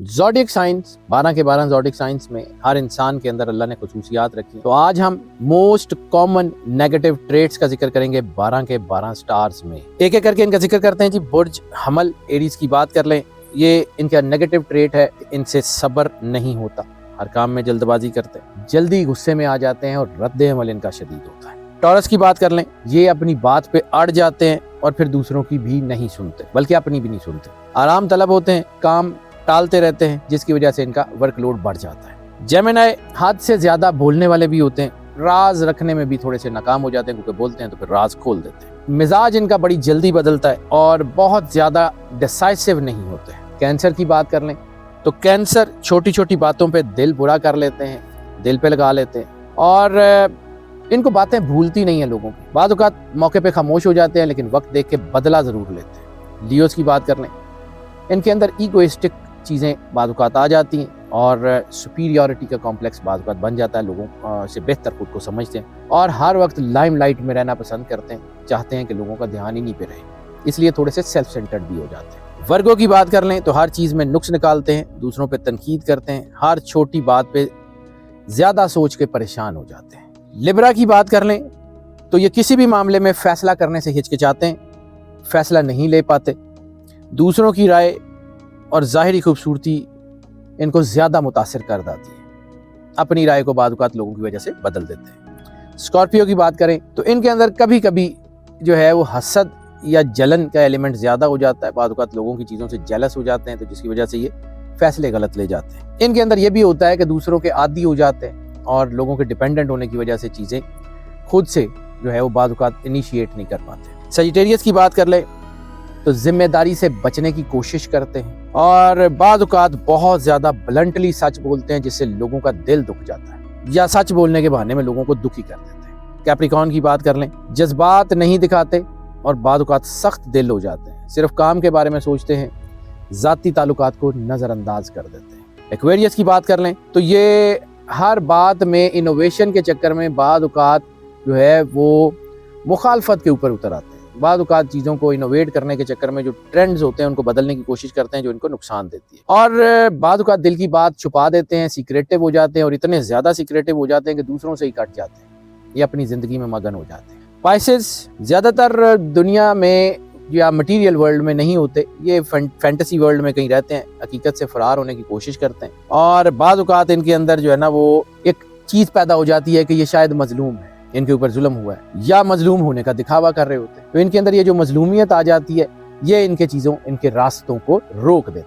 Zodiac science 12 के 12 zodiac science में हर इंसान के अंदर अल्लाह ने खुसूसियात रखी। तो आज हम मोस्ट कॉमन नेगेटिव ट्रेट्स का जिक्र करेंगे 12 के 12 स्टार्स में। एक एक करके इनका जिक्र करते हैं जी। बुर्ज हमल एरीज की बात कर लें, ये इनका नेगेटिव ट्रेट है, इनसे सब्र नहीं होता, हर काम में जल्दबाजी करते हैं, जल्दी गुस्से में आ जाते हैं और रद्द अमल इनका शदीद होता है। टॉरस की बात कर लें, ये अपनी बात पे अड़ जाते हैं और फिर दूसरों की भी नहीं सुनते, बल्कि अपनी भी नहीं सुनते। आराम तलब होते हैं, काम टालते रहते हैं, जिसकी वजह से इनका वर्कलोड बढ़ जाता है। जेमिनी हद से ज्यादा बोलने वाले भी होते हैं, राज रखने में भी थोड़े से नाकाम हो जाते हैं, क्योंकि बोलते हैं तो फिर राज खोल देते हैं। मिजाज इनका बड़ी जल्दी बदलता है और बहुत ज्यादा डिसाइसिव नहीं होते हैं। कैंसर की बात कर लें तो कैंसर छोटी छोटी बातों पे दिल बुरा कर लेते हैं, दिल पे लगा लेते हैं और इनको बातें भूलती नहीं है लोगों की। बाद औक़ात मौके पे खामोश हो जाते हैं, लेकिन वक्त देख के बदला जरूर लेते हैं। लियोस की बात कर लें, इनके अंदर ईगोइस्टिक चीज़ें बाद औक़ात आ जाती हैं और सुपीरियॉरिटी का कॉम्प्लेक्स बाद औक़ात बन जाता है। लोगों से बेहतर खुद को समझते हैं और हर वक्त लाइमलाइट में रहना पसंद करते हैं, चाहते हैं कि लोगों का ध्यान ही नहीं पे रहे, इसलिए थोड़े से सेल्फ सेंटर्ड भी हो जाते हैं। वर्गों की बात कर लें तो हर चीज़ में नुक्स निकालते हैं, दूसरों पे तनकीद करते हैं, हर छोटी बात पे ज़्यादा सोच के परेशान हो जाते हैं। लिब्रा की बात कर लें तो ये किसी भी मामले में फ़ैसला करने से हिचकिचाते हैं, फ़ैसला नहीं ले पाते, दूसरों की राय और ज़ाहिरी खूबसूरती इनको ज़्यादा मुतासिर कर देती है, अपनी राय को बाद औक़ात लोगों की वजह से बदल देते हैं। स्कॉर्पियो की बात करें तो इनके अंदर कभी कभी जो है वो हसद या जलन का एलिमेंट ज़्यादा हो जाता है, बाद औक़ात लोगों की चीज़ों से जेलस हो जाते हैं, तो जिसकी वजह से ये फैसले गलत ले जाते हैं। इनके अंदर ये भी होता है कि दूसरों के आदी हो जाते हैं और लोगों के डिपेंडेंट होने की वजह से चीज़ें खुद से जो है वो बाद औक़ात इनिशिएट नहीं कर पाते। सजिटेरियस की बात कर ले तो जिम्मेदारी से बचने की कोशिश करते हैं और बाद औक़ात बहुत ज़्यादा ब्लंटली सच बोलते हैं, जिससे लोगों का दिल दुख जाता है या सच बोलने के बहाने में लोगों को दुखी कर देते हैं। कैप्रिकॉर्न की बात कर लें, जज्बात नहीं दिखाते और बाद औक़ात सख्त दिल हो जाते हैं, सिर्फ काम के बारे में सोचते हैं, ज़ाती ताल्लुकात को नज़रअंदाज कर देते हैं। एक्वेरियस की बात कर लें तो ये हर बात में इनोवेशन के चक्कर में बाद औक़ात जो है वो मुखालफत के ऊपर उतर आते हैं, बाद औक़ात चीज़ों को इनोवेट करने के चक्कर में जो ट्रेंड्स होते हैं उनको बदलने की कोशिश करते हैं, जो इनको नुकसान देती है। और बाद औक़ात दिल की बात छुपा देते हैं, सीक्रेटिव हो जाते हैं और इतने ज़्यादा सीक्रेटिव हो जाते हैं कि दूसरों से ही कट जाते हैं, ये अपनी ज़िंदगी में मगन हो जाते हैं। पाइसेस ज़्यादातर दुनिया में या मटीरियल वर्ल्ड में नहीं होते, ये फैंटेसी वर्ल्ड में कहीं रहते हैं, हकीकत से फरार होने की कोशिश करते हैं और बाद औक़ात इनके अंदर जो है ना वो एक चीज़ पैदा हो जाती है कि ये शायद मजलूम है, इनके ऊपर जुल्म हुआ है, या मजलूम होने का दिखावा कर रहे होते हैं। तो इनके अंदर ये जो मजलूमियत आ जाती है, ये इनके रास्तों को रोक देती है।